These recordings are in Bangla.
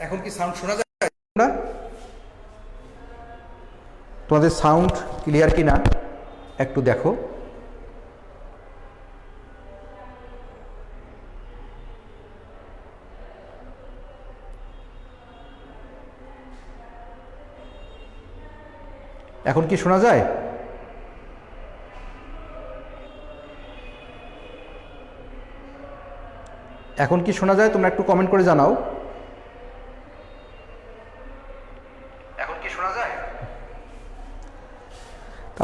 এখন কি সাউন্ড শোনা যায় না? তোমাদের সাউন্ড ক্লিয়ার কি না একটু দেখো। এখন কি শোনা যায়? এখন কি শোনা যায়? তোমরা একটু কমেন্ট করে জানাও। এখন কি শোনা যায়?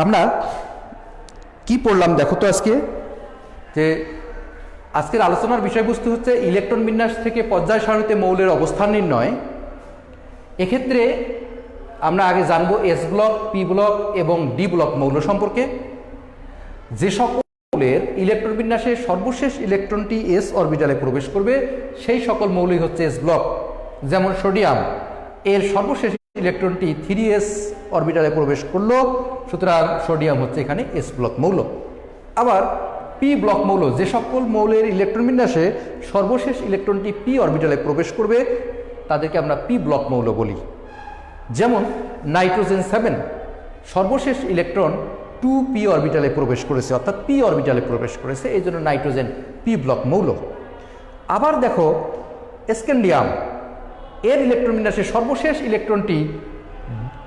আমরা কি পড়লাম দেখো তো আজকে, যে আজকের আলোচনার বিষয়বস্তু হচ্ছে ইলেকট্রন বিন্যাস থেকে পর্যায় সারণীতে মৌলের অবস্থান নির্ণয়। এক্ষেত্রে আমরা আগে জানবো এস ব্লক, পি ব্লক এবং ডি ব্লক মৌল সম্পর্কে। যে সকল মৌলের ইলেকট্রন বিন্যাসে সর্বশেষ ইলেকট্রনটি এস অরবিটালে প্রবেশ করবে সেই সকল মৌলই হচ্ছে এস ব্লক। যেমন সোডিয়াম, এর সর্বশেষ ইলেকট্রনটি 3s অরবিটালে প্রবেশ করলো, সুতরাং সোডিয়াম হচ্ছে এখানে এস ব্লক মৌল। আবার পি ব্লক মৌল, যে সকল মৌলের ইলেকট্রন বিন্যাসে সর্বশেষ ইলেকট্রনটি পি অরবিটালে প্রবেশ করবে তাদেরকে আমরা পি ব্লক মৌল বলি। যেমন নাইট্রোজেন 7, সর্বশেষ ইলেকট্রন 2p অরবিটালে প্রবেশ করেছে, অর্থাৎ পি অরবিটালে প্রবেশ করেছে, এই জন্য নাইট্রোজেন পি ব্লক মৌল। আবার দেখো স্ক্যান্ডিয়াম, এর ইলেকট্রন বিন্যাসে সর্বশেষ ইলেকট্রনটি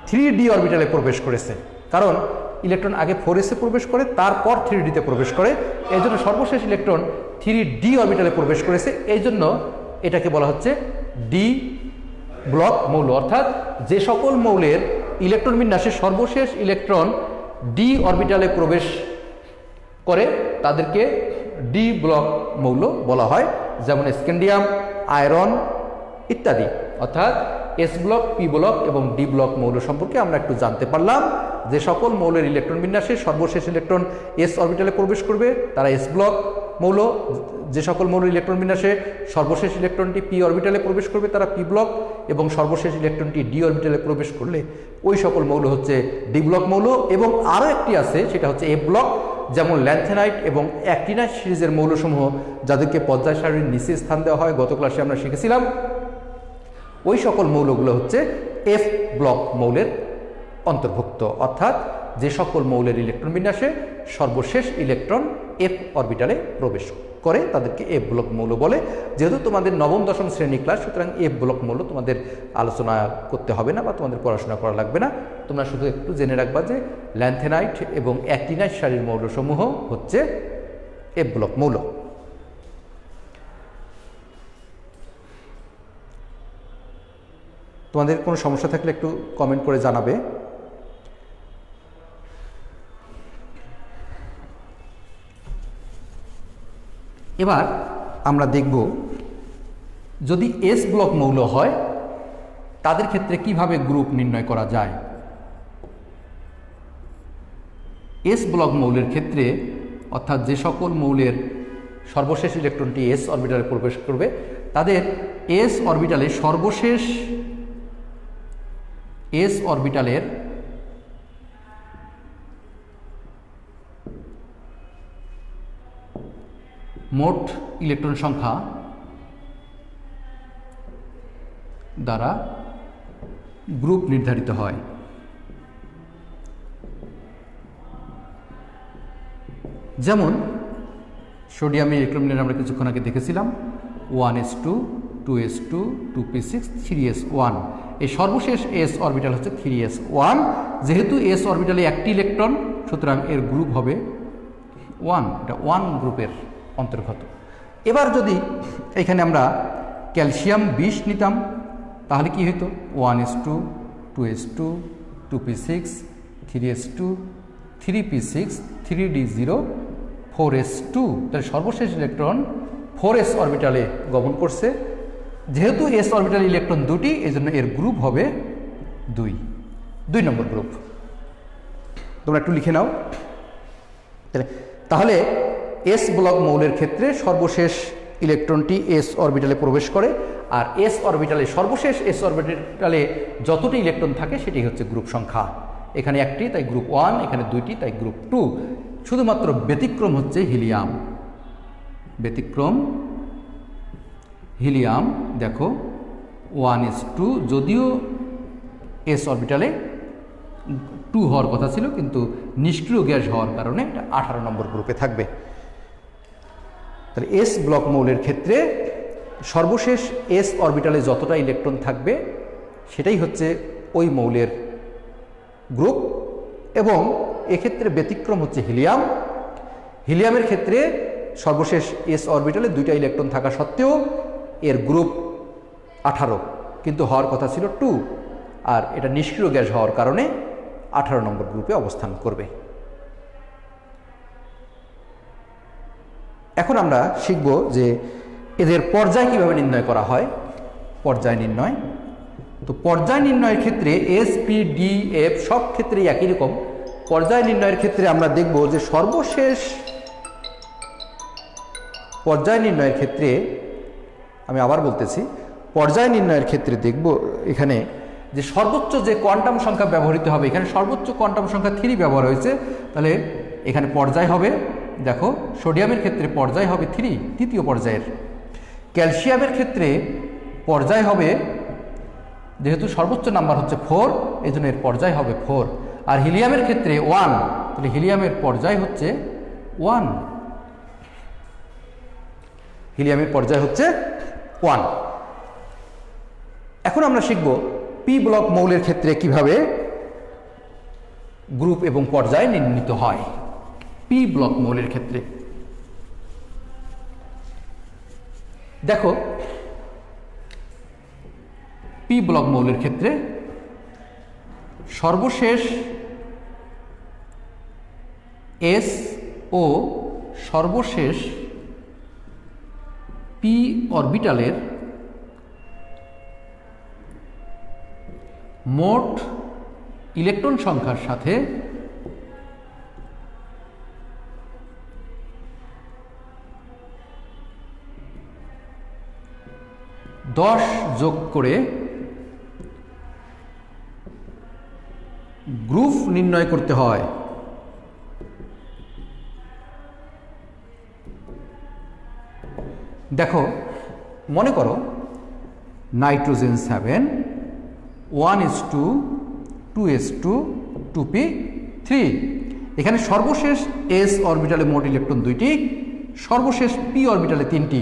3d অরবিটালে প্রবেশ করেছে, কারণ ইলেকট্রন আগে 4s এ প্রবেশ করে তারপর 3d তে প্রবেশ করে, এই জন্য সর্বশেষ ইলেকট্রন 3d অরবিটালে প্রবেশ করেছে, এই জন্য এটাকে বলা হচ্ছে ডি ব্লক মৌল। অর্থাৎ যে সকল মৌলের ইলেকট্রন বিন্যাসে সর্বশেষ ইলেকট্রন ডি অরবিটালে প্রবেশ করে তাদেরকে ডি ব্লক মৌল বলা হয়। যেমন স্ক্যান্ডিয়াম, আয়রন ইত্যাদি। অর্থাৎ এস ব্লক, পি ব্লক এবং ডি ব্লক মৌল সম্পর্কে আমরা একটু জানতে পারলাম। যে সকল মৌলের ইলেকট্রন বিন্যাসে সর্বশেষ ইলেকট্রন এস অরবিটালে প্রবেশ করবে তারা এস ব্লক মৌল, যে সকল মৌলের ইলেকট্রন বিন্যাসে সর্বশেষ ইলেকট্রনটি পি অরবিটালে প্রবেশ করবে তারা পি ব্লক, এবং সর্বশেষ ইলেকট্রনটি ডি অরবিটালে প্রবেশ করলে ওই সকল মৌল হচ্ছে ডি ব্লক মৌল। এবং আরও একটি আছে, সেটা হচ্ছে এফ ব্লক। যেমন ল্যান্থেনাইট এবং অ্যাক্টিনাইট সিরিজের মৌলসমূহ যাদেরকে পর্যায় সারণীর নিচে স্থান দেওয়া হয়, গত ক্লাসে আমরা শিখেছিলাম, ওই সকল মৌলগুলো হচ্ছে এফ ব্লক মৌলের অন্তর্ভুক্ত। অর্থাৎ যে সকল মৌলের ইলেকট্রন বিন্যাসে সর্বশেষ ইলেকট্রন এফ অরবিটালে প্রবেশ করে তাদেরকে এফ ব্লক মৌল বলে। যেহেতু তোমাদের নবম দশম শ্রেণী ক্লাস, সুতরাং এফ ব্লক মৌল তোমাদের আলোচনা করতে হবে না বা তোমাদের পড়াশোনা করা লাগবে না। তোমরা শুধু একটু জেনে রাখবা যে ল্যান্থেনাইট এবং অ্যাক্টিনাইট সারির মৌলসমূহ হচ্ছে এফ ব্লক মৌল। তোমাদের কোনো সমস্যা থাকলে একটু কমেন্ট করে জানাবে। এবার আমরা দেখব যদি এস ব্লক মৌল হয় তাদের ক্ষেত্রে কিভাবে গ্রুপ নির্ণয় করা যায়। এস ব্লক মৌলের ক্ষেত্রে, অর্থাৎ যে সকল মৌলের সর্বশেষ ইলেকট্রনটি এস অরবিটালে প্রবেশ করবে তাদের এস অরবিটালে সর্বশেষ এস অরবিটালের মোট ইলেকট্রন সংখ্যা দ্বারা গ্রুপ নির্ধারিত হয়। যেমন সোডিয়ামের ইলেকট্রন বিন্যাস আমরা কিছুক্ষণ আগে দেখেছিলাম 1s2, 2s2, 2p6, 3s1। এই সর্বশেষ এস অরবিটাল হচ্ছে 3s1। যেহেতু এস অরবিটালে একটি ইলেকট্রন, সুতরাং এর গ্রুপ হবে 1, এটা 1 গ্রুপের অন্তর্গত। এবার যদি এখানে আমরা ক্যালসিয়াম 20 নিতাম তাহলে কি হতো 1s2, 2s2, 2p6, 3s2, 3p6, 3d0, 4s2। তাহলে সর্বশেষ ইলেকট্রন 4s অরবিটালে গমন করছে। যেহেতু এস অরবিটাল ইলেকট্রন দুটি, এই জন্য এর গ্রুপ হবে 2 নম্বর গ্রুপ। তোমরা একটু লিখে নাও। তাহলে এস ব্লক মৌলের ক্ষেত্রে সর্বশেষ ইলেকট্রনটি এস অরবিটালে প্রবেশ করে, আর এস অরবিটালে সর্বশেষ এস অরবিটালে যতটি ইলেকট্রন থাকে সেটি হচ্ছে গ্রুপ সংখ্যা। এখানে একটি, তাই গ্রুপ 1, এখানে 2টি, তাই গ্রুপ 2। শুধুমাত্র ব্যতিক্রম হচ্ছে হিলিয়াম। ব্যতিক্রম হিলিয়াম, দেখো 1:2, যদিও এস অরবিটালে 2 হওয়ার কথা ছিল, কিন্তু নিষ্ক্রিয় গ্যাস হওয়ার কারণে এটা 18 নম্বর গ্রুপে থাকবে। তাহলে এস ব্লক মৌলের ক্ষেত্রে সর্বশেষ এস অরবিটালে যতটা ইলেকট্রন থাকবে সেটাই হচ্ছে ওই মৌলের গ্রুপ, এবং এক্ষেত্রে ব্যতিক্রম হচ্ছে হিলিয়াম। হিলিয়ামের ক্ষেত্রে সর্বশেষ এস অরবিটালে 2টা ইলেকট্রন থাকা সত্ত্বেও এর গ্রুপ 18, কিন্তু হওয়ার কথা ছিল 2, আর এটা নিষ্ক্রিয় গ্যাস হওয়ার কারণে 18 নম্বর গ্রুপে অবস্থান করবে। এখন আমরা শিখব যে এদের পর্যায় কিভাবে নির্ণয় করা হয়। পর্যায় নির্ণয়, তো পর্যায় নির্ণয়ের ক্ষেত্রে এস, পি, ডি, এফ সব ক্ষেত্রেই একই রকম। পর্যায় নির্ণয়ের ক্ষেত্রে আমরা দেখব যে সর্বশেষ পর্যায় নির্ণয়ের ক্ষেত্রে, আমি আবার বলতেছি, পর্যায় নির্ণয়ের ক্ষেত্রে দেখব এখানে যে সর্বোচ্চ যে কোয়ান্টাম সংখ্যা ব্যবহৃত হবে, এখানে সর্বোচ্চ কোয়ান্টাম সংখ্যা 3 ব্যবহার হয়েছে, তাহলে এখানে পর্যায় হবে, দেখো সোডিয়ামের ক্ষেত্রে পর্যায় হবে 3, তৃতীয় পর্যায়ের। ক্যালসিয়ামের ক্ষেত্রে পর্যায় হবে, যেহেতু সর্বোচ্চ নাম্বার হচ্ছে 4, এই জন্য এর পর্যায় হবে 4। আর হিলিয়ামের ক্ষেত্রে 1, তাহলে হিলিয়ামের পর্যায় হচ্ছে 1, হিলিয়ামের পর্যায় হচ্ছে 1। এখন আমরা শিখব পি ব্লক মৌলের ক্ষেত্রে কিভাবে গ্রুপ এবং পর্যায় নির্ণীত হয়। পি ব্লক মৌলের ক্ষেত্রে দেখো, পি ব্লক মৌলের ক্ষেত্রে সর্বশেষ এস ও সর্বশেষ পি অরবিটালের মোট ইলেকট্রন সংখ্যার সাথে দশ যোগ করে গ্রুপ নির্ণয় করতে হয়। দেখো, মনে করো নাইট্রোজেন 7, 1:2, 2s2, 2p3। এখানে সর্বশেষ এস অরবিটালে মোট ইলেকট্রন 2টি, সর্বশেষ পি অরবিটালে 3টি,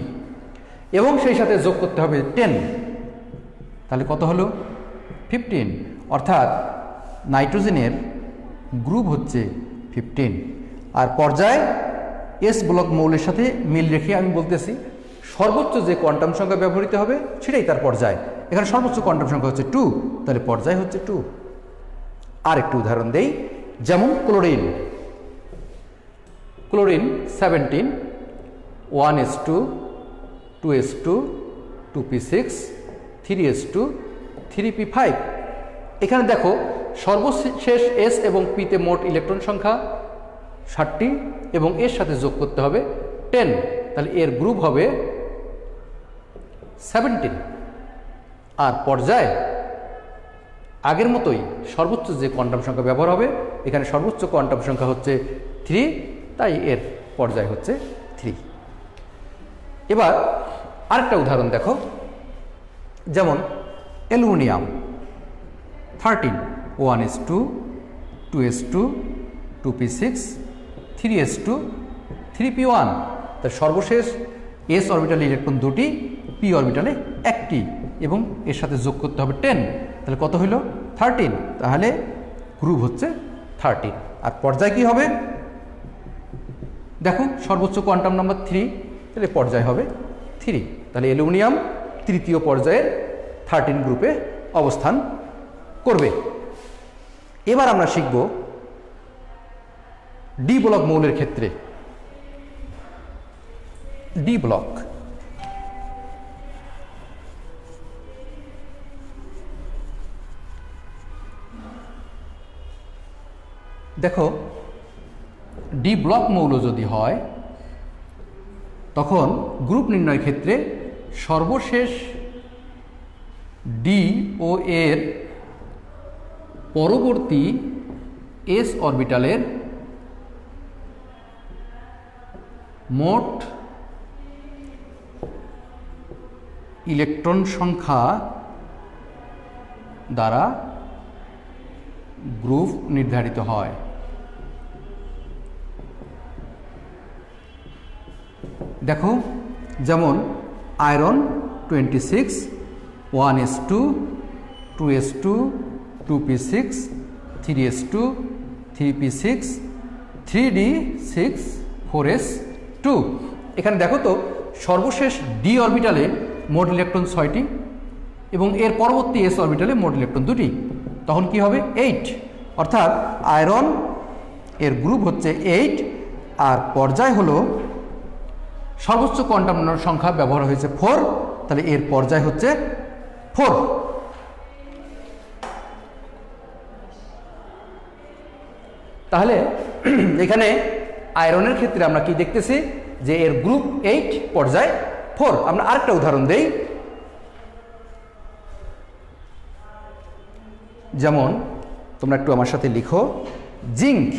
এবং সেই সাথে যোগ করতে হবে 10। তাহলে কত হলো? 15। অর্থাৎ নাইট্রোজেনের গ্রুপ হচ্ছে 15। আর পর্যায় এস ব্লক মৌলের সাথে মিল রেখে আমি বলতেছি সর্বোচ্চ যে কোয়ান্টাম সংখ্যা ব্যবহৃত হবে সেটাই তার পর্যায়। এখানে সর্বোচ্চ কোয়ান্টাম সংখ্যা হচ্ছে 2, তাহলে পর্যায় হচ্ছে 2। আর একটু উদাহরণ দেই, যেমন chlorine. Chlorine 17, 1s2, 2s2, 2p6, 3s2, 3p5। এখানে দেখো সর্বশেষ এস এবং পিতে মোট ইলেকট্রন সংখ্যা 60টি, এবং এর সাথে যোগ করতে হবে 10, তাহলে এর গ্রুপ হবে 17। আর পর্যায় আগের মতোই, সর্বোচ্চ যে কোয়ান্টাম সংখ্যা ব্যবহার হবে, এখানে সর্বোচ্চ কোয়ান্টাম সংখ্যা হচ্ছে 3, তাই এর পর্যায় হচ্ছে 3। এবার আরেকটা উদাহরণ দেখো, যেমন aluminium 13, 1s2, 2s2, 2p6, 3s2, 3p1। তার সর্বশেষ এস অরবিটালে ইলেকট্রন 2টি, পি অরবিটালে 1টি, এবং এর সাথে যোগ করতে হবে 10, তাহলে কত হলো? 13। তাহলে গ্রুপ হচ্ছে 13। আর পর্যায় কি হবে? দেখো সর্বোচ্চ কোয়ান্টাম নাম্বার 3, তাহলে পর্যায় হবে 3। তাহলে অ্যালুমিনিয়াম তৃতীয় পর্যায়ের 13 গ্রুপে অবস্থান করবে। এবার আমরা শিখব ডি ব্লক মৌলের ক্ষেত্রে। ডি ব্লক, দেখো ডি ব্লক মৌল যদি হয় তখন গ্রুপ নির্ণয়ের ক্ষেত্রে সর্বশেষ ডি ও এর পরবর্তী এস অরবিটালের মোট ইলেকট্রন সংখ্যা দ্বারা গ্রুপ নির্ধারিত হয়। দেখো, যেমন iron 26, 1s2, 2s2, 2p6, 3s2, 3p6, 3d6, 4s2। এখানে দেখো তো সর্বশেষ ডি অরবিটালে মোট ইলেকট্রন 6টি এবং এর পরবর্তী এস অরবিটালে মোট ইলেকট্রন 2টি। তখন কি হবে? 8। অর্থাৎ আয়রন এর গ্রুপ হচ্ছে 8 আর পর্যায় হলো সর্বোচ্চ কোয়ান্টাম সংখ্যা ব্যবহার হয়েছে 4, তাহলে এর পর্যায় হচ্ছে 4। তাহলে এখানে আয়রনের ক্ষেত্রে আমরা কি দেখতেছি যে এর গ্রুপ 8, পর্যায় 4। আমরা আরেকটা উদাহরণ দেই, যেমন তোমরা একটু আমার সাথে লিখো, zinc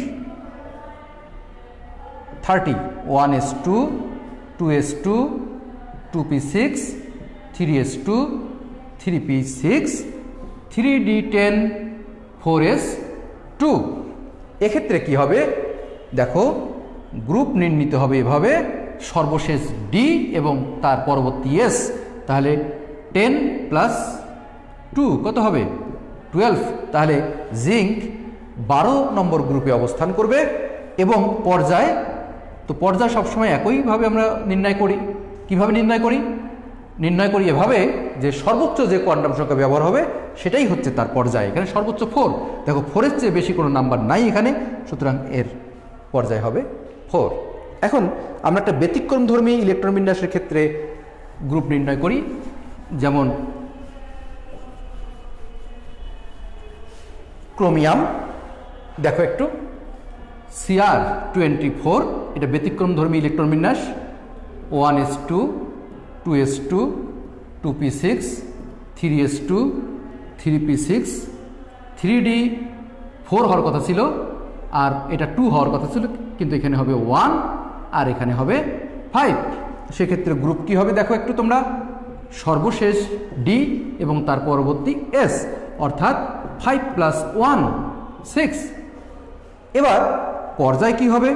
30, 1s2, 2s2, 2p6, 3s2, 3p6, 3d10, 4s2। এক্ষেত্রে কি হবে? দেখো, গ্রুপ নির্ণীত হবে এভাবে, সর্বশেষ ডি এবং তার পরবর্তী এস। তাহলে 10 + 2 কত হবে? 12। তাহলে জিঙ্ক 12 নম্বর গ্রুপে অবস্থান করবে এবং পর্যায় সবসময় একইভাবে আমরা নির্ণয় করি। কিভাবে নির্ণয় করি? নির্ণয় করি এভাবে যে সর্বোচ্চ যে কোয়ান্টাম সংখ্যা ব্যবহার হবে সেটাই হচ্ছে তার পর্যায়। এখানে সর্বোচ্চ 4। দেখো, 4-এর চেয়ে বেশি কোনো নাম্বার নাই এখানে, সুতরাং এর পর্যায় হবে 4। এখন আমরা একটা ব্যতিক্রমধর্মী ইলেকট্রন বিন্যাসের ক্ষেত্রে গ্রুপ নির্ণয় করি, যেমন ক্রোমিয়াম। দেখো একটু, Cr24, এটা ব্যতিক্রমধর্মী ইলেকট্রন বিন্যাস। 1s2, 2s2, 2p6, 3s2, 3p6, 3d4 হওয়ার কথা ছিল আর এটা 2 হওয়ার কথা ছিল, কিন্তু এখানে হবে 1 আর এখানে হবে 5। সেক্ষেত্রে গ্রুপ কি হবে? দেখো একটু তোমরা, সর্বশেষ ডি এবং তার পরবর্তী এস, অর্থাৎ 5 + 1 6। এবার পর্যায় কি হবে?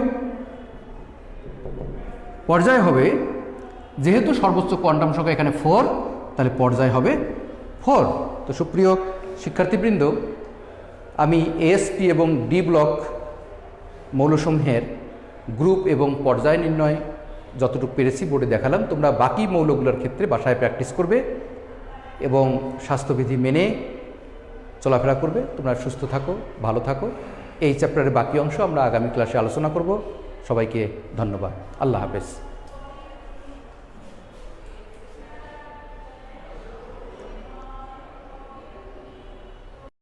পর্যায় হবে, যেহেতু সর্বোচ্চ কোয়ান্টাম সংখ্যা এখানে 4, তাহলে পর্যায় হবে 4। তো সুপ্রিয় শিক্ষার্থীবৃন্দ, আমি এএসপি এবং ডি ব্লক মৌলসমূহের গ্রুপ এবং পর্যায় নির্ণয় যতটুকু পেরেছি বোর্ডে দেখালাম। তোমরা বাকি মৌলগুলোর ক্ষেত্রে বাসায় প্র্যাকটিস করবে এবং স্বাস্থ্যবিধি মেনে চলাফেরা করবে। তোমরা সুস্থ থাকো, ভালো থাকো। এই চ্যাপ্টারের বাকি অংশ আমরা আগামী ক্লাসে আলোচনা করব। সবাইকে ধন্যবাদ। আল্লাহ হাফেজ।